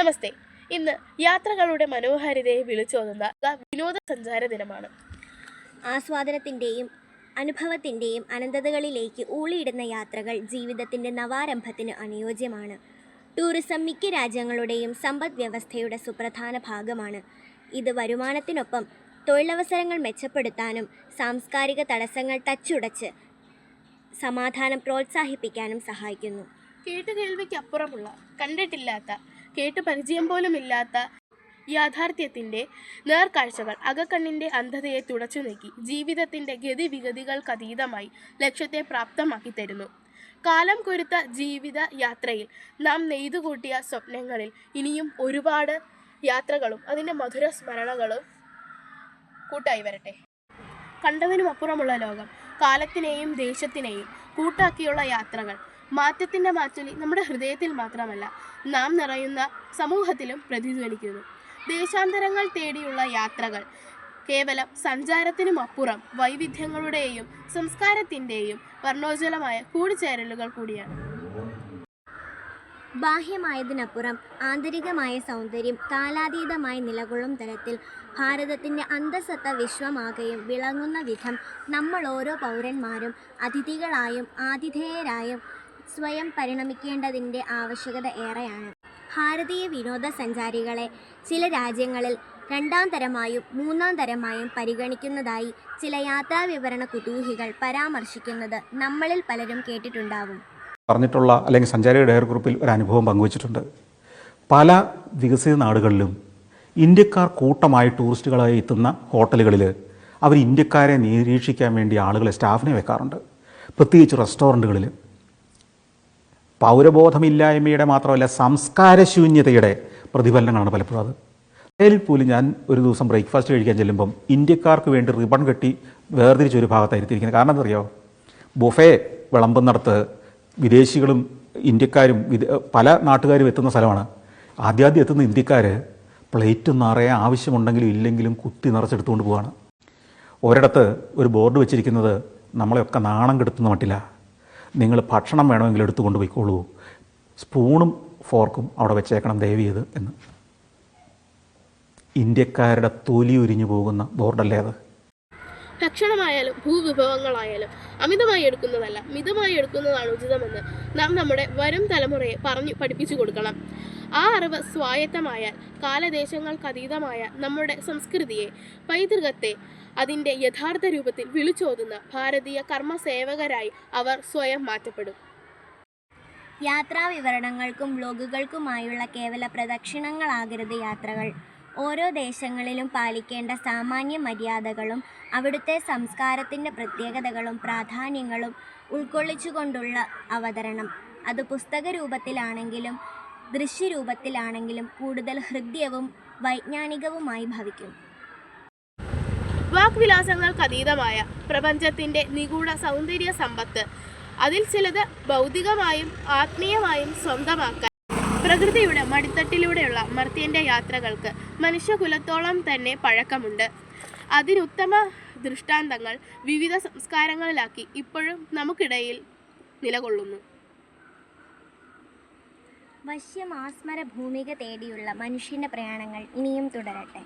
നമസ്തേ. ഇന്ന് യാത്രകളുടെ മനോഹാരിതയെ വിളിച്ചോതുന്ന വിനോദസഞ്ചാര ദിനമാണ്. ആസ്വാദനത്തിൻ്റെയും അനുഭവത്തിൻ്റെയും അനന്തതകളിലേക്ക് ഊളിയിടുന്ന യാത്രകൾ ജീവിതത്തിൻ്റെ നവാരംഭത്തിന് അനുയോജ്യമാണ്. ടൂറിസം മിക്ക രാജ്യങ്ങളുടെയും സമ്പദ് വ്യവസ്ഥയുടെ സുപ്രധാന ഭാഗമാണ്. ഇത് വരുമാനത്തിനൊപ്പം തൊഴിലവസരങ്ങൾ മെച്ചപ്പെടുത്താനും സാംസ്കാരിക തടസ്സങ്ങൾ തച്ചുടച്ച് സമാധാനം പ്രോത്സാഹിപ്പിക്കാനും സഹായിക്കുന്നു. കേട്ടുകേൾവിക്കപ്പുറമുള്ള, കണ്ടിട്ടില്ലാത്ത, കേട്ടു പരിചയം പോലുമില്ലാത്ത യാഥാർത്ഥ്യത്തിൻ്റെ നേർക്കാഴ്ചകൾ അകക്കണ്ണിൻ്റെ അന്ധതയെ തുടച്ചു നീക്കി ജീവിതത്തിൻ്റെ ഗതിവിഗതികൾക്കതീതമായി ലക്ഷ്യത്തെ പ്രാപ്തമാക്കി തരുന്നു. കാലം കൊരുത്ത ജീവിത യാത്രയിൽ നാം നെയ്തുകൂട്ടിയ സ്വപ്നങ്ങളിൽ ഇനിയും ഒരുപാട് യാത്രകളും അതിൻ്റെ മധുര സ്മരണകളും കൂട്ടായി വരട്ടെ. കണ്ടതിനും അപ്പുറമുള്ള ലോകം, കാലത്തിനെയും ദേശത്തിനെയും കൂട്ടാക്കിയുള്ള യാത്രകൾ മാറ്റത്തിൻ്റെ മാറ്റൊലി നമ്മുടെ ഹൃദയത്തിൽ മാത്രമല്ല, നാം നിറയുന്ന സമൂഹത്തിലും പ്രതിധ്വനിക്കുന്നു. ദേശാന്തരങ്ങൾ തേടിയുള്ള യാത്രകൾ കേവലം സഞ്ചാരത്തിനുമപ്പുറം വൈവിധ്യങ്ങളുടെയും സംസ്കാരത്തിൻ്റെയും വർണ്ണോജ്വലമായ കൂടിച്ചേരലുകൾ കൂടിയാണ്. ബാഹ്യമായതിനപ്പുറം ആന്തരികമായ സൗന്ദര്യം കാലാതീതമായി നിലകൊള്ളും തരത്തിൽ ഭാരതത്തിൻ്റെ അന്തഃസത്ത വിശ്വമാകെയും വിളങ്ങുന്ന വിധം നമ്മൾ ഓരോ പൗരന്മാരും അതിഥികളായും ആതിഥേയരായും സ്വയം പരിണമിക്കേണ്ടതിൻ്റെ ആവശ്യകത ഏറെയാണ്. ഭാരതീയ വിനോദസഞ്ചാരികളെ ചില രാജ്യങ്ങളിൽ രണ്ടാം തരമായും മൂന്നാം തരമായും പരിഗണിക്കുന്നതായി ചില യാത്രാവിവരണ കുതൂഹികൾ പരാമർശിക്കുന്നത് നമ്മളിൽ പലരും കേട്ടിട്ടുണ്ടാവും. പറഞ്ഞിട്ടുള്ള അല്ലെങ്കിൽ സഞ്ചാരി ഡയറി ഗ്രൂപ്പിൽ ഒരു അനുഭവം പങ്കുവച്ചിട്ടുണ്ട്. പല വികസിത നാടുകളിലും ഇന്ത്യക്കാർ കൂട്ടമായി ടൂറിസ്റ്റുകളായി എത്തുന്ന ഹോട്ടലുകളിൽ അവർ ഇന്ത്യക്കാരെ നിരീക്ഷിക്കാൻ വേണ്ടി ആളുകളെ സ്റ്റാഫിനെ വെക്കാറുണ്ട്. പ്രത്യേകിച്ച് റെസ്റ്റോറൻറ്റുകളിൽ പൗരബോധമില്ലായ്മയുടെ മാത്രമല്ല സംസ്കാരശൂന്യതയുടെ പ്രതിഫലനങ്ങളാണ് പലപ്പോഴും അത്. അതിൽ പോലും ഞാൻ ഒരു ദിവസം ബ്രേക്ക്ഫാസ്റ്റ് കഴിക്കാൻ ചെല്ലുമ്പം ഇന്ത്യക്കാർക്ക് വേണ്ടി റിബൺ കെട്ടി വേർതിരിച്ചൊരു ഭാഗത്തായിരുത്തിയിരിക്കുന്നത്. കാരണം എന്തറിയാമോ, ബുഫേ വിളമ്പുന്നിടത്ത് വിദേശികളും ഇന്ത്യക്കാരും പല നാട്ടുകാരും എത്തുന്ന സ്ഥലമാണ്. ആദ്യം എത്തുന്ന ഇന്ത്യക്കാർ പ്ലേറ്റ് നിറയെ ആവശ്യമുണ്ടെങ്കിലും ഇല്ലെങ്കിലും കുത്തി നിറച്ചെടുത്തുകൊണ്ട് പോവാണ്. ഒരിടത്ത് ഒരു ബോർഡ് വെച്ചിരിക്കുന്നത് നമ്മളെയൊക്കെ നാണം കെടുത്തുന്ന മട്ടില്ല, നിങ്ങൾ ഭക്ഷണം വേണമെങ്കിൽ എടുത്തുകൊണ്ട് പോയിക്കോളൂ, സ്പൂണും ഫോർക്കും അവിടെ വെച്ചേക്കണം ദയവ് ചെയ്ത് എന്ന്. ഇന്ത്യക്കാരുടെ തൊലി ഉരിഞ്ഞു പോകുന്ന ബോർഡല്ലേ അത്. ഭക്ഷണമായാലും ഭൂവിഭവങ്ങളായാലും അമിതമായി എടുക്കുന്നതല്ല, മിതമായി എടുക്കുന്നതാണ് ഉചിതമെന്ന് നാം നമ്മുടെ വരും തലമുറയെ പറഞ്ഞു പഠിപ്പിച്ചു കൊടുക്കണം. ആ അറിവ് സ്വായത്തമായാൽ കാലദേശങ്ങൾക്കതീതമായ നമ്മുടെ സംസ്കൃതിയെ, പൈതൃകത്തെ അതിൻ്റെ യഥാർത്ഥ രൂപത്തിൽ വിളിച്ചോതുന്ന ഭാരതീയ കർമ്മസേവകരായി അവർ സ്വയം മാറ്റപ്പെടും. യാത്രാവിവരണങ്ങൾക്കും വ്ലോഗുകൾക്കുമായുള്ള കേവല പ്രദക്ഷിണങ്ങളാകരുത് യാത്രകൾ. ഓരോ ദേശങ്ങളിലും പാലിക്കേണ്ട സാമാന്യ മര്യാദകളും അവിടുത്തെ സംസ്കാരത്തിൻ്റെ പ്രത്യേകതകളും പ്രാധാന്യങ്ങളും ഉൾക്കൊള്ളിച്ചുകൊണ്ടുള്ള അവതരണം. അത് പുസ്തക രൂപത്തിലാണെങ്കിലും ദൃശ്യരൂപത്തിലാണെങ്കിലും കൂടുതൽ ഹൃദ്യവും വൈജ്ഞാനികവുമായി ഭവിക്കും. വാക്വിലാസങ്ങൾക്കതീതമായ പ്രപഞ്ചത്തിൻ്റെ നിഗൂഢ സൗന്ദര്യ സമ്പത്ത് അതിൽ ചിലത് ഭൗതികമായും ആത്മീയമായും സ്വന്തമാക്കാൻ പ്രകൃതിയുടെ മടിത്തട്ടിലൂടെയുള്ള മർത്യൻ്റെ യാത്രകൾക്ക് മനുഷ്യകുലത്തോളം തന്നെ പഴക്കമുണ്ട്. അതിനുത്തമ ദൃഷ്ടാന്തങ്ങൾ വിവിധ സംസ്കാരങ്ങളിലാക്കി ഇപ്പോഴും നമുക്കിടയിൽ നിലകൊള്ളുന്നു. വശ്യമാസ്മര ഭൂമിക തേടിയുള്ള മനുഷ്യൻ്റെ പ്രയാണങ്ങൾ ഇനിയും തുടരട്ടെ.